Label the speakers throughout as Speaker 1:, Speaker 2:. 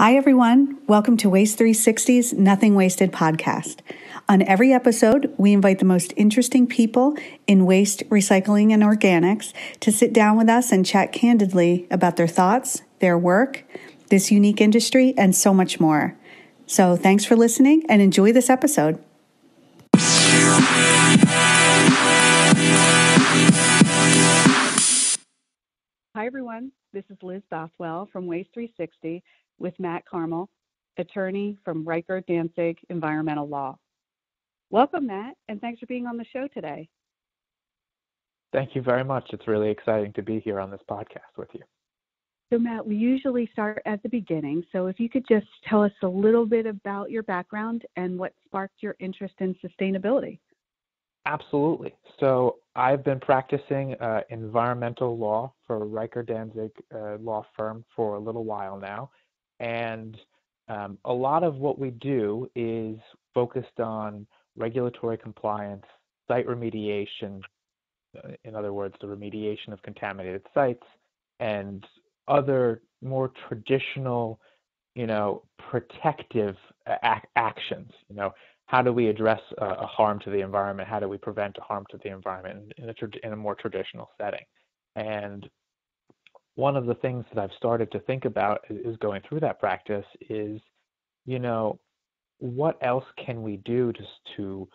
Speaker 1: Hi, everyone. Welcome to Waste 360's Nothing Wasted podcast. On every episode, we invite the most interesting people in waste, recycling, and organics to sit down with us and chat candidly about their thoughts, their work, this unique industry, and so much more. So thanks for listening and enjoy this episode. Hi, everyone. This is Liz Bothwell from Waste 360 with Matt Karmel, attorney from Riker Danzig Environmental Law. Welcome, Matt, and thanks for being on the show today.
Speaker 2: Thank you very much. It's really exciting to be here on this podcast with you.
Speaker 1: So, Matt, we usually start at the beginning. So if you could just tell us a little bit about your background and what sparked your interest in sustainability.
Speaker 2: Absolutely. So I've been practicing environmental law for Riker Danzig law firm for a little while now. And a lot of what we do is focused on regulatory compliance, site remediation, in other words, the remediation of contaminated sites, and other more traditional, protective actions. How do we address a harm to the environment? How do we prevent a harm to the environment in a more traditional setting? And one of the things that I've started to think about is going through that practice is, what else can we do to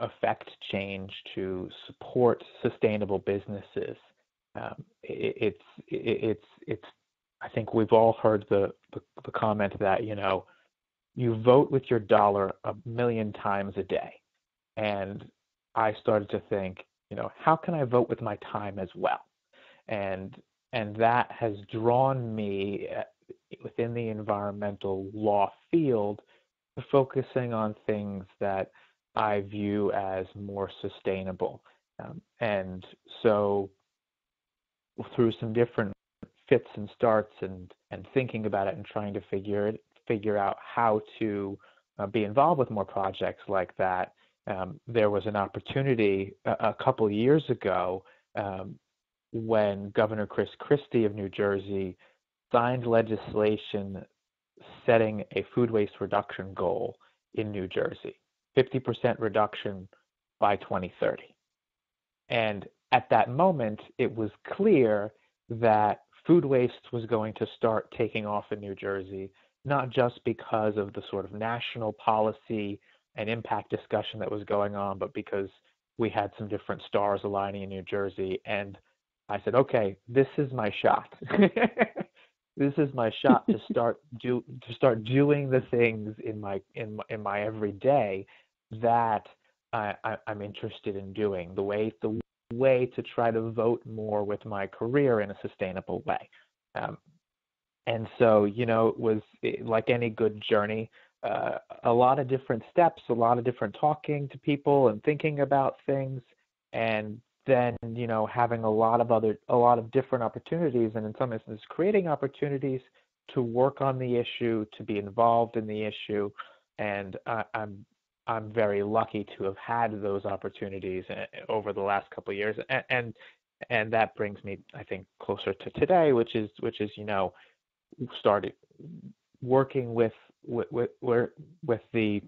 Speaker 2: affect change, to support sustainable businesses? It's I think we've all heard the comment that, you vote with your dollar 1,000,000 times a day. And I started to think, how can I vote with my time as well? And that has drawn me within the environmental law field to focusing on things that I view as more sustainable. And so through some different fits and starts and thinking about it and trying to figure out how to be involved with more projects like that, there was an opportunity a couple years ago when Governor Chris Christie of New Jersey signed legislation setting a food waste reduction goal in New Jersey, 50% reduction by 2030. And at that moment, it was clear that food waste was going to start taking off in New Jersey, not just because of the sort of national policy and impact discussion that was going on, but because we had some different stars aligning in New Jersey. And I said, okay, this is my shot. This is my shot to start doing the things in my everyday that I'm interested in doing. The way to try to vote more with my career in a sustainable way. And so, it was like any good journey, a lot of different steps, a lot of different talking to people and thinking about things, and then, having a lot of different opportunities, and in some instances, creating opportunities to work on the issue, to be involved in the issue. And I'm very lucky to have had those opportunities over the last couple of years, and that brings me, I think, closer to today, which is started working with the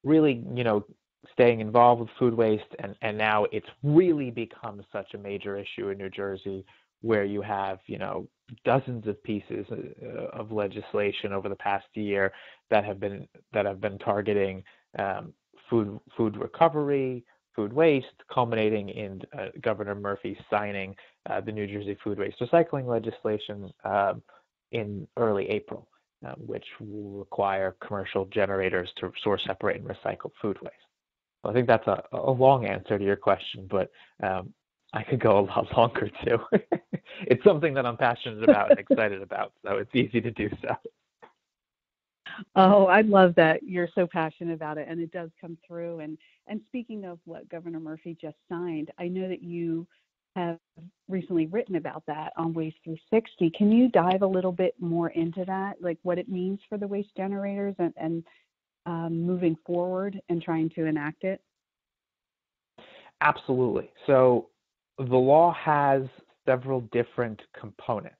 Speaker 2: really, staying involved with food waste, and now it's really become such a major issue in New Jersey, where you have, dozens of pieces of legislation over the past year that have been targeting food recovery, food waste, culminating in Governor Murphy signing the New Jersey food waste recycling legislation in early April, which will require commercial generators to source, separate, and recycle food waste. Well, I think that's a long answer to your question, but I could go a lot longer too. It's something that I'm passionate about and excited about, so it's easy to do so.
Speaker 1: Oh, I love that you're so passionate about it, and it does come through. And speaking of what Governor Murphy just signed, I know that you have recently written about that on Waste 360. Can you dive a little bit more into that, like what it means for the waste generators and moving forward and trying to enact it?
Speaker 2: Absolutely. So the law has several different components.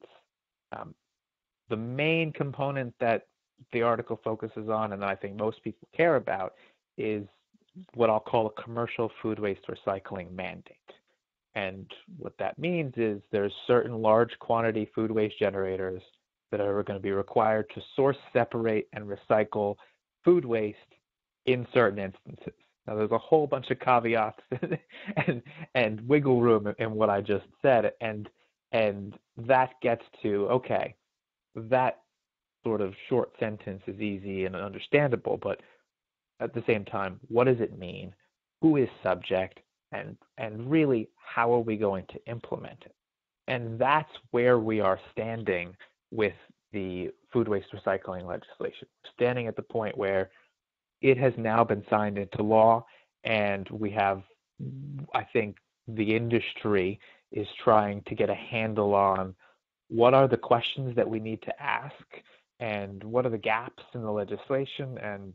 Speaker 2: the main component that the article focuses on, and I think most people care about, is what I'll call a commercial food waste recycling mandate. And what that means is there's certain large quantity food waste generators that are going to be required to source, separate, and recycle food waste in certain instances. Now, there's a whole bunch of caveats and wiggle room in what I just said, and that gets to, okay, that sort of short sentence is easy and understandable, but at the same time, what does it mean? Who is subject? And really, how are we going to implement it? And that's where we are standing with the food waste recycling legislation. Standing at the point where it has now been signed into law, and we have, I think, the industry is trying to get a handle on what are the questions that we need to ask and what are the gaps in the legislation. And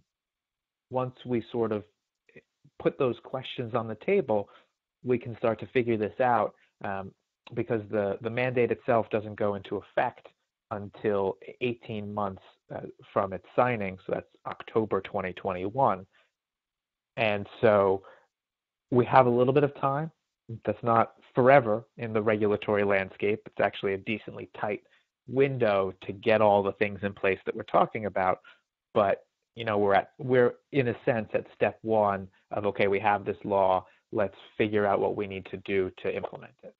Speaker 2: once we sort of put those questions on the table, we can start to figure this out, because the mandate itself doesn't go into effect until 18 months from its signing, so that's October 2021. And so we have a little bit of time. That's not forever in the regulatory landscape. It's actually a decently tight window to get all the things in place that we're talking about. But we're in a sense at step one of, okay, we have this law, let's figure out what we need to do to implement it.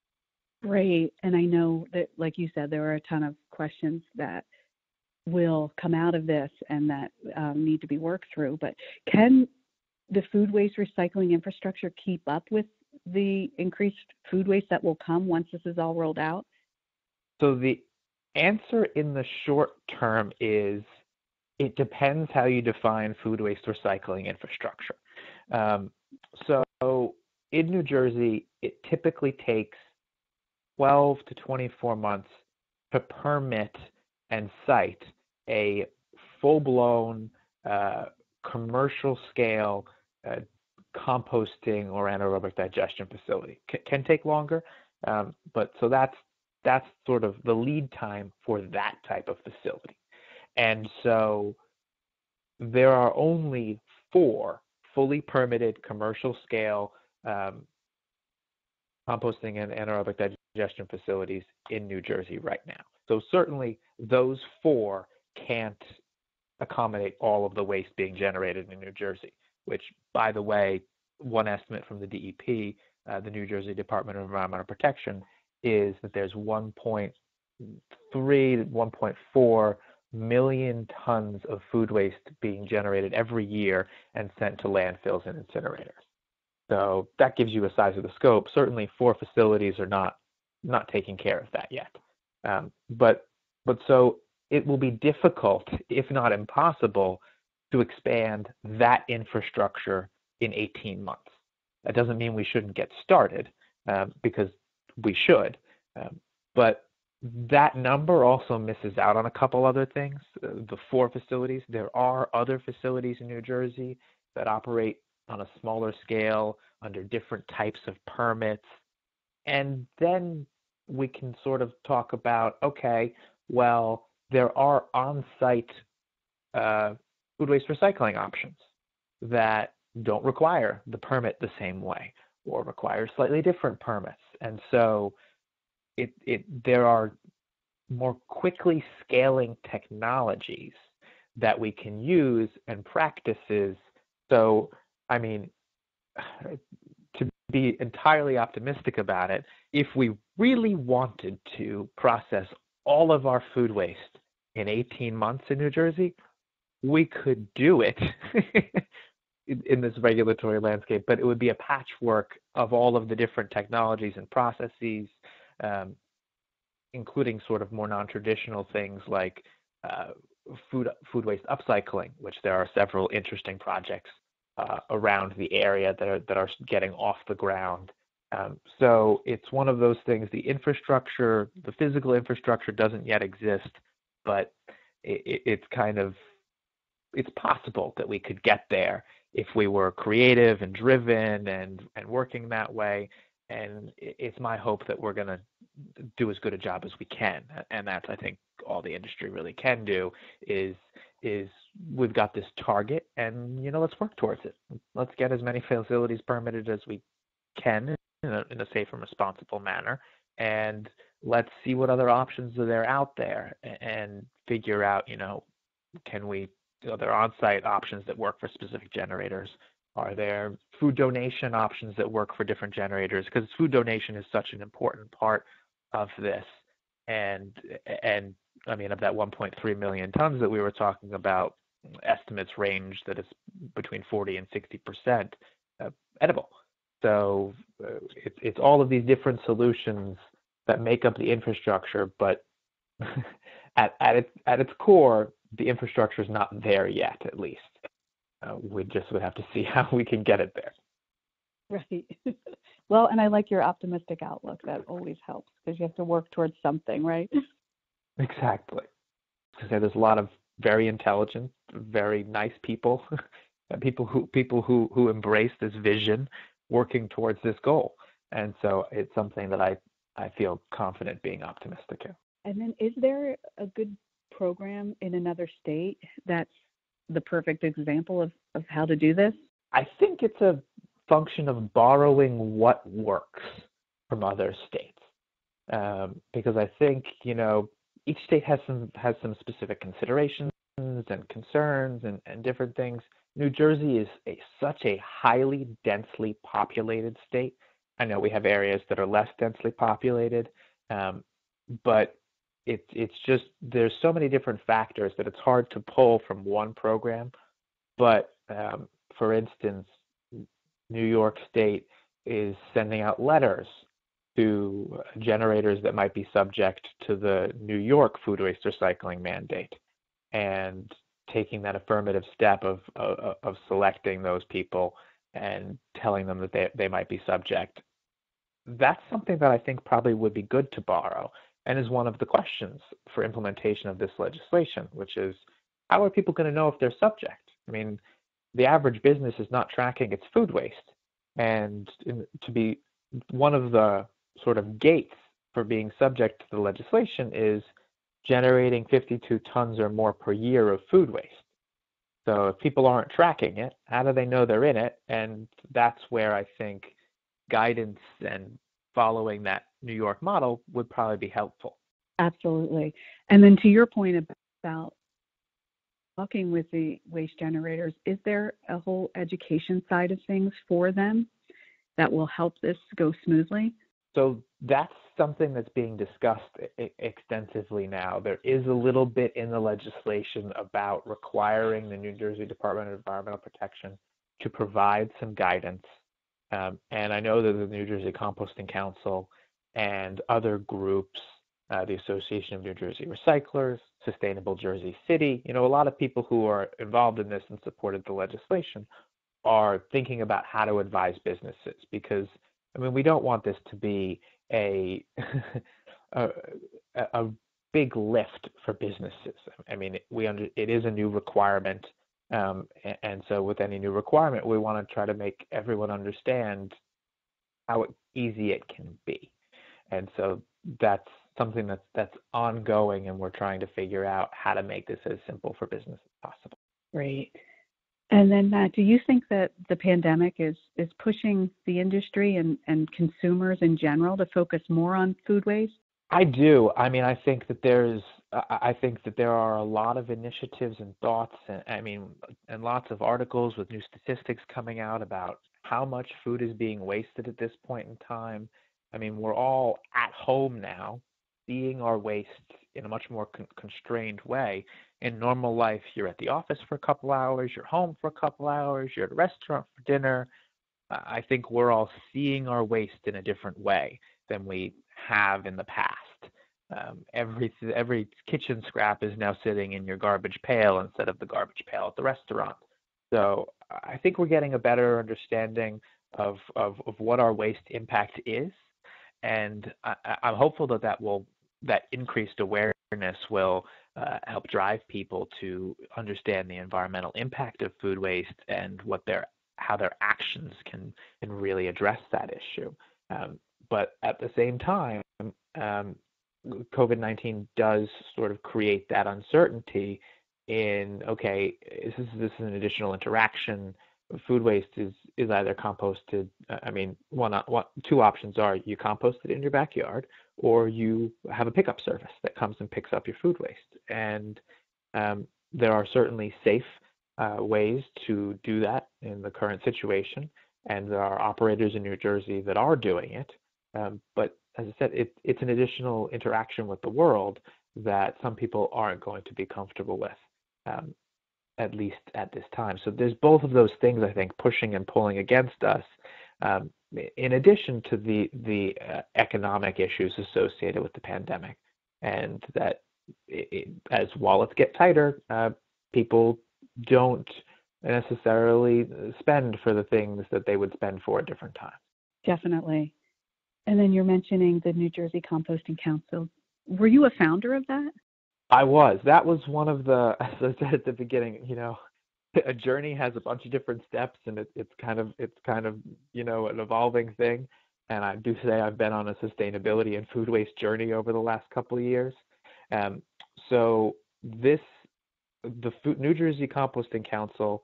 Speaker 3: Great. And I know that, like you said, there are a ton of questions that will come out of this and that need to be worked through. But can the food waste recycling infrastructure keep up with the increased food waste that will come once this is all rolled out?
Speaker 2: So the answer in the short term is it depends how you define food waste recycling infrastructure. So in New Jersey, it typically takes 12 to 24 months to permit and site a full-blown commercial scale composting or anaerobic digestion facility. Can take longer, but so that's sort of the lead time for that type of facility. And so there are only 4 fully permitted commercial scale composting and anaerobic digestion facilities in New Jersey right now. So certainly those 4 can't accommodate all of the waste being generated in New Jersey, which, by the way, one estimate from the DEP, the New Jersey Department of Environmental Protection, is that there's 1.3 to 1.4 million tons of food waste being generated every year and sent to landfills and incinerators. So that gives you a size of the scope. Certainly 4 facilities are not taking care of that yet. But so it will be difficult, if not impossible, to expand that infrastructure in 18 months. That doesn't mean we shouldn't get started, because we should. But that number also misses out on a couple other things. The 4 facilities, there are other facilities in New Jersey that operate on a smaller scale under different types of permits. And then we can sort of talk about, okay, well, there are on-site food waste recycling options that don't require the permit the same way or require slightly different permits. And so there are more quickly scaling technologies that we can use and practices. So, I mean, to be entirely optimistic about it, if we really wanted to process all of our food waste in 18 months in New Jersey, we could do it in this regulatory landscape, but it would be a patchwork of all of the different technologies and processes, including sort of more non-traditional things like food waste upcycling, which there are several interesting projects around the area that are getting off the ground. So it's one of those things. The infrastructure, the physical infrastructure, doesn't yet exist, but it's possible that we could get there if we were creative and driven and working that way. it's my hope that we're going to do as good a job as we can. And that's, I think, all the industry really can do is we've got this target, and let's work towards it. Let's get as many facilities permitted as we can in a safe and responsible manner, and let's see what other options are out there and figure out, are there on-site options that work for specific generators? Are there food donation options that work for different generators? Because food donation is such an important part of this. And I mean, of that 1.3 million tons that we were talking about, estimates range that it's between 40 and 60% edible. So it's all of these different solutions that make up the infrastructure, but at its core, the infrastructure is not there yet, at least. We just would have to see how we can get it there.
Speaker 3: Right. Well, and I like your optimistic outlook. That always helps because you have to work towards something, right?
Speaker 2: Exactly. Because there's a lot of very intelligent, very nice people, people who embrace this vision, working towards this goal. And so it's something that I feel confident being optimistic in.
Speaker 3: And then, is there a good program in another state that's the perfect example of how to do this?
Speaker 2: I think it's a function of borrowing what works from other states, because I think each state has some specific considerations and concerns and different things. New Jersey is such a highly densely populated state. I know we have areas that are less densely populated, but it's just there's so many different factors that it's hard to pull from one program. But for instance, New York State is sending out letters to generators that might be subject to the New York food waste recycling mandate, and taking that affirmative step of selecting those people and telling them that they might be subject. That's something that I think probably would be good to borrow, and is one of the questions for implementation of this legislation, which is, how are people going to know if they're subject? I mean, the average business is not tracking its food waste, and to be one of the sort of gates for being subject to the legislation is generating 52 tons or more per year of food waste. So if people aren't tracking it, how do they know they're in it? And that's where I think guidance and following that New York model would probably be helpful.
Speaker 3: Absolutely. And then to your point about talking with the waste generators, is there a whole education side of things for them that will help this go smoothly?
Speaker 2: So that's something that's being discussed extensively now. There is a little bit in the legislation about requiring the New Jersey Department of Environmental Protection to provide some guidance. And I know that the New Jersey Composting Council and other groups, the Association of New Jersey Recyclers, Sustainable Jersey City, a lot of people who are involved in this and supported the legislation are thinking about how to advise businesses, because we don't want this to be a big lift for businesses. It is a new requirement, and so with any new requirement, we want to try to make everyone understand how easy it can be. And so that's something that's ongoing, and we're trying to figure out how to make this as simple for business as possible.
Speaker 3: Great. And then, Matt, do you think that the pandemic is pushing the industry and consumers in general to focus more on food waste?
Speaker 2: I do. I think that there are a lot of initiatives and thoughts, and lots of articles with new statistics coming out about how much food is being wasted at this point in time. We're all at home now, seeing our waste in a much more constrained way. In normal life, you're at the office for a couple hours, you're home for a couple hours, you're at a restaurant for dinner. I think we're all seeing our waste in a different way than we have in the past. Every kitchen scrap is now sitting in your garbage pail instead of the garbage pail at the restaurant. So I think we're getting a better understanding of what our waste impact is, and I'm hopeful that increased awareness will help drive people to understand the environmental impact of food waste and how their actions can really address that issue. But at the same time, COVID-19 does sort of create that uncertainty in, okay, this is an additional interaction. Food waste is either composted. Two options are you compost it in your backyard, or you have a pickup service that comes and picks up your food waste. And there are certainly safe ways to do that in the current situation, and there are operators in New Jersey that are doing it. But as I said, it's an additional interaction with the world that some people aren't going to be comfortable with, at least at this time. So there's both of those things, I think, pushing and pulling against us, in addition to the economic issues associated with the pandemic. And that as wallets get tighter, people don't necessarily spend for the things that they would spend for at different times.
Speaker 3: Definitely. And then you're mentioning the New Jersey Composting Council. Were you a founder of that?
Speaker 2: I was. That was one of the, as I said at the beginning, a journey has a bunch of different steps, and it's kind of an evolving thing. And I do say I've been on a sustainability and food waste journey over the last couple of years. So the New Jersey Composting Council's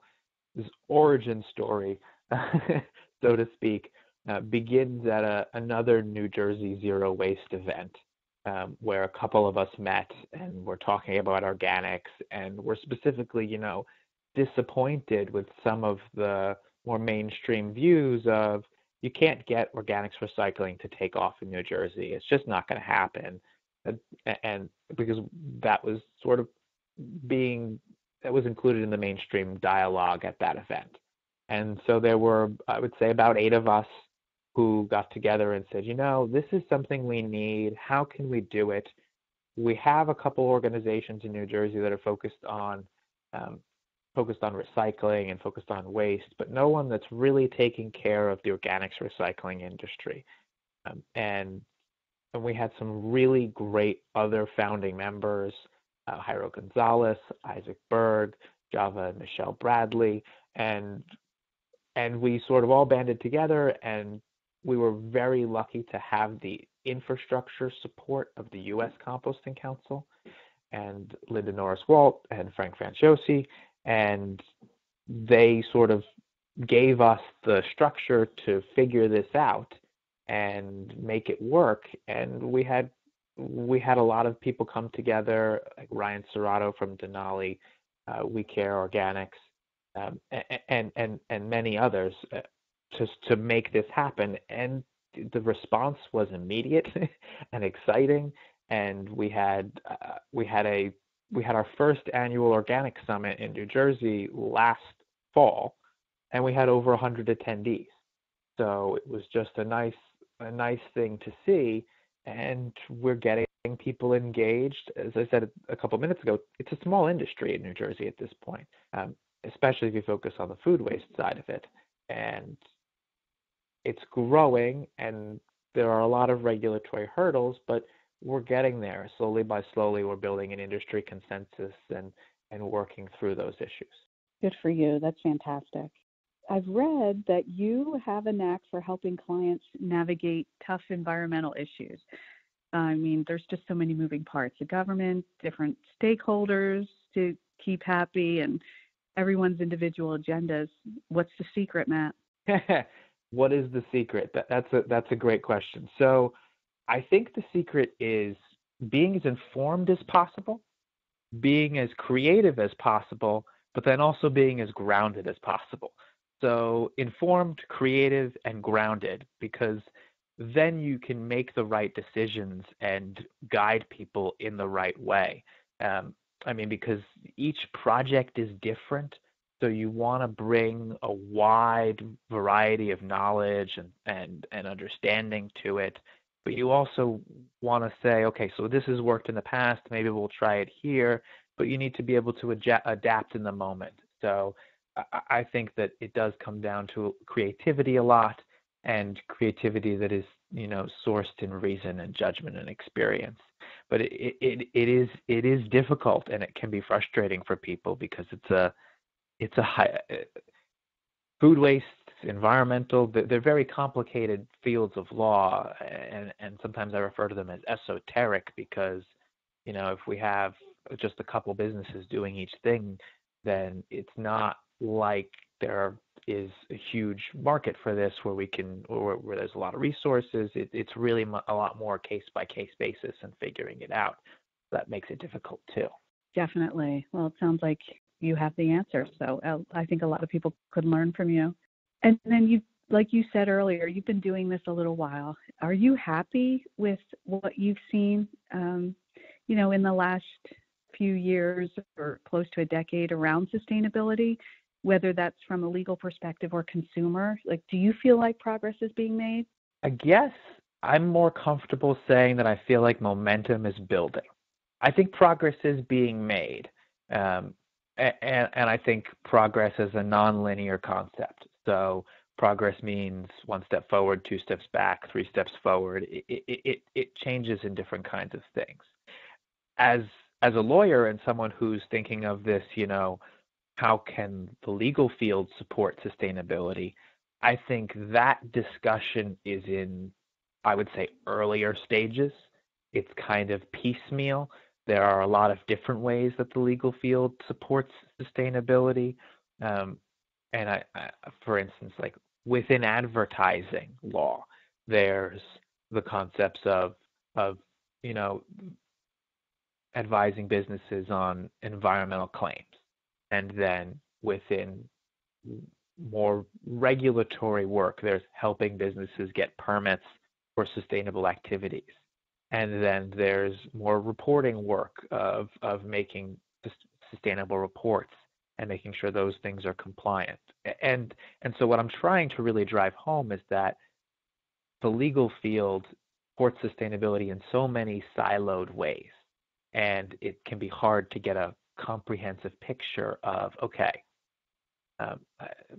Speaker 2: origin story, so to speak, begins at another New Jersey Zero Waste event, where a couple of us met and we're talking about organics, and we're specifically, disappointed with some of the more mainstream views of you can't get organics recycling to take off in New Jersey. It's just not going to happen. And because that was that was included in the mainstream dialogue at that event. And so there were, I would say, about 8 of us who got together and said, this is something we need. How can we do it? We have a couple organizations in New Jersey that are focused on recycling and focused on waste, but no one that's really taking care of the organics recycling industry. And we had some really great other founding members, Jairo Gonzalez, Isaac Berg, Java and Michelle Bradley, and we sort of all banded together, and we were very lucky to have the infrastructure support of the U.S. Composting Council and Linda Norris-Walt and Frank Franciosi, and they sort of gave us the structure to figure this out and make it work. And we had a lot of people come together, like Ryan Serrato from Denali, We Care Organics, and many others, to make this happen. And the response was immediate and exciting. And we had our first annual organic summit in New Jersey last fall, and we had over 100 attendees. So it was just a nice thing to see, and we're getting people engaged. As I said a couple of minutes ago, it's a small industry in New Jersey at this point, especially if you focus on the food waste side of it. And it's growing, and there are a lot of regulatory hurdles, but we're getting there. Slowly by slowly, we're building an industry consensus and working through those issues.
Speaker 3: Good for you. That's fantastic. I've read that you have a knack for helping clients navigate tough environmental issues. I mean, there's just so many moving parts. The government, different stakeholders to keep happy, and everyone's individual agendas. What's the secret, Matt?
Speaker 2: What is the secret? That's a great question. So I think the secret is being as informed as possible, being as creative as possible, but then also being as grounded as possible. So informed, creative, and grounded, because then you can make the right decisions and guide people in the right way. Because each project is different. So you want to bring a wide variety of knowledge and understanding to it. But you also want to say, okay, so this has worked in the past, maybe we'll try it here, but you need to be able to adapt in the moment. So I think that it does come down to creativity a lot, and creativity that is, sourced in reason and judgment and experience. But it is difficult, and it can be frustrating for people because it's a high, food waste, environmental, they're very complicated fields of law, and sometimes I refer to them as esoteric because, if we have just a couple businesses doing each thing, then it's not like there is a huge market for this where where there's a lot of resources. It's really a lot more case-by-case basis and figuring it out. That makes it difficult too.
Speaker 3: Definitely. Well, it sounds like you have the answer. So I think a lot of people could learn from you. And then like you said earlier, you've been doing this a little while. Are you happy with what you've seen, in the last few years or close to a decade around sustainability, whether that's from a legal perspective or consumer? Like, do you feel like progress is being made?
Speaker 2: I guess I'm more comfortable saying that I feel like momentum is building. I think progress is being made. And I think progress is a nonlinear concept. So progress means one step forward, two steps back, three steps forward. It changes in different kinds of things. As a lawyer and someone who's thinking of this, how can the legal field support sustainability? I think that discussion is in, I would say, earlier stages. It's kind of piecemeal. There are a lot of different ways that the legal field supports sustainability. And I, for instance, like within advertising law, there's the concepts of advising businesses on environmental claims. And then within more regulatory work, there's helping businesses get permits for sustainable activities. And then there's more reporting work of making sustainable reports and making sure those things are compliant. And so what I'm trying to really drive home is that the legal field supports sustainability in so many siloed ways. And it can be hard to get a comprehensive picture of,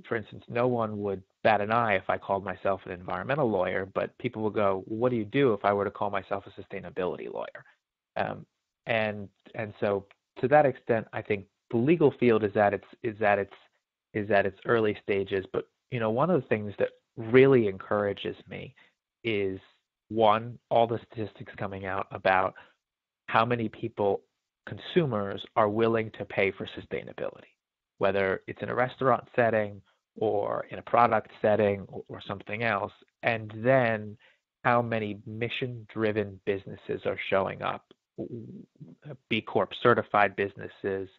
Speaker 2: for instance, no one would bat an eye if I called myself an environmental lawyer, but people will go, what do you do if I were to call myself a sustainability lawyer? And so to that extent, I think the legal field is at its early stages. But one of the things that really encourages me is, one, all the statistics coming out about how many people, consumers, are willing to pay for sustainability, whether it's in a restaurant setting or in a product setting or something else. And then how many mission-driven businesses are showing up, B Corp certified businesses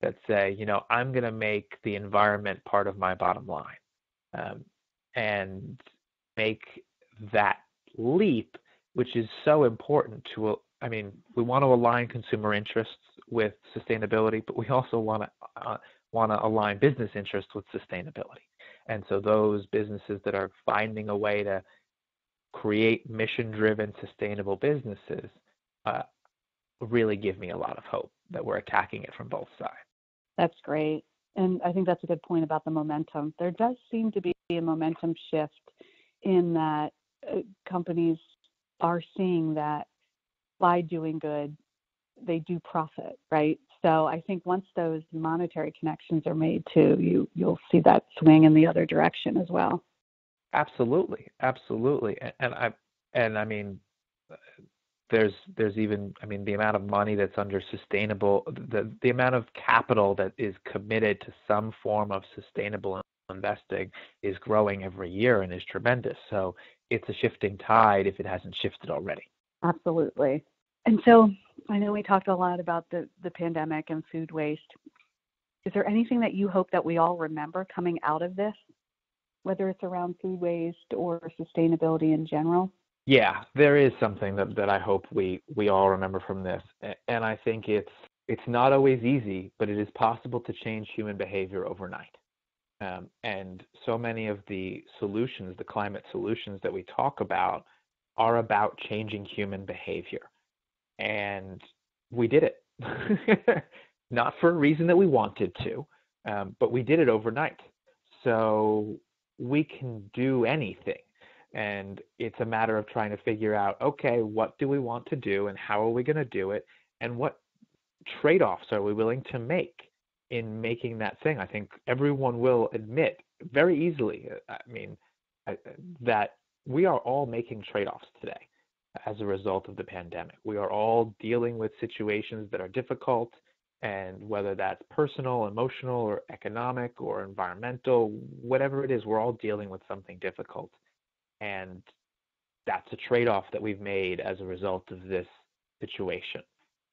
Speaker 2: that say, I'm going to make the environment part of my bottom line, and make that leap, which is so important to, we want to align consumer interests with sustainability, but we also want to align business interests with sustainability. And so those businesses that are finding a way to create mission-driven, sustainable businesses really give me a lot of hope that we're attacking it from both sides.
Speaker 3: That's great. And I think that's a good point about the momentum. There does seem to be a momentum shift in that companies are seeing that by doing good, they do profit, right? So I think once those monetary connections are made too, you'll see that swing in the other direction as well. Absolutely.
Speaker 2: And I mean, there's even, the amount of money that's under sustainable, the amount of capital that is committed to some form of sustainable investing is growing every year and is tremendous. So it's a shifting tide if it hasn't shifted already.
Speaker 3: Absolutely. And so I know we talked a lot about the pandemic and food waste. Is there anything that you hope that we all remember coming out of this, whether it's around food waste or sustainability in general?
Speaker 2: Yeah, there is something that I hope we all remember from this. And I think it's not always easy, but it is possible to change human behavior overnight. And so many of the solutions, the climate solutions that we talk about, are about changing human behavior. And we did it. Not for a reason that we wanted to, but we did it overnight. So we can do anything. And it's a matter of trying to figure out, okay, what do we want to do and how are we going to do it? And what trade-offs are we willing to make in making that thing? I think everyone will admit very easily, that we are all making trade-offs today as a result of the pandemic. We are all dealing with situations that are difficult, and whether that's personal, emotional, or economic, or environmental, whatever it is, we're all dealing with something difficult. And that's a trade-off that we've made as a result of this situation.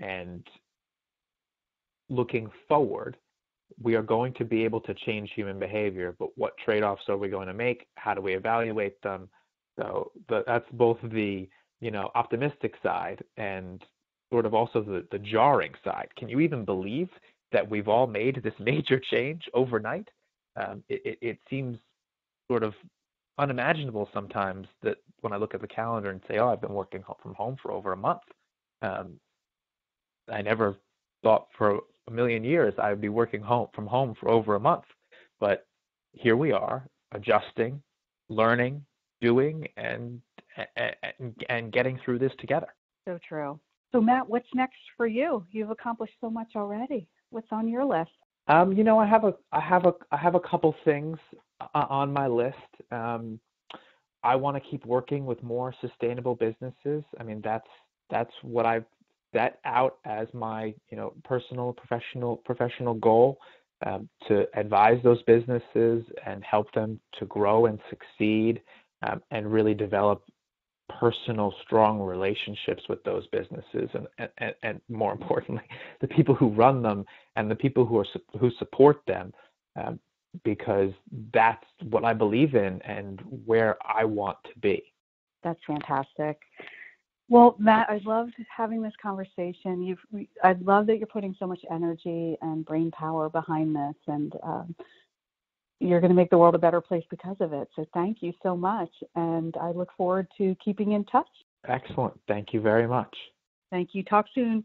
Speaker 2: And looking forward, we are going to be able to change human behavior, but what trade-offs are we going to make? How do we evaluate them? So that's both the optimistic side and sort of also the jarring side. Can you even believe that we've all made this major change overnight? It seems sort of unimaginable sometimes that when I look at the calendar and say, I've been working from home for over a month. I never thought for a million years I would be working from home for over a month. But here we are, adjusting, learning, doing, and getting through this together.
Speaker 3: So true. So Matt, what's next for you? You've accomplished so much already. What's on your list?
Speaker 2: I have a couple things on my list. I want to keep working with more sustainable businesses. I mean, that's what I've set out as my personal professional goal, to advise those businesses and help them to grow and succeed, and really develop personal, strong relationships with those businesses, and more importantly, the people who run them and the people who support them, because that's what I believe in and where I want to be.
Speaker 3: That's fantastic. Well, Matt, I loved having this conversation. I love that you're putting so much energy and brain power behind this, and you're going to make the world a better place because of it. So thank you so much, and I look forward to keeping in touch.
Speaker 2: Excellent. Thank you very much.
Speaker 3: Thank you. Talk soon.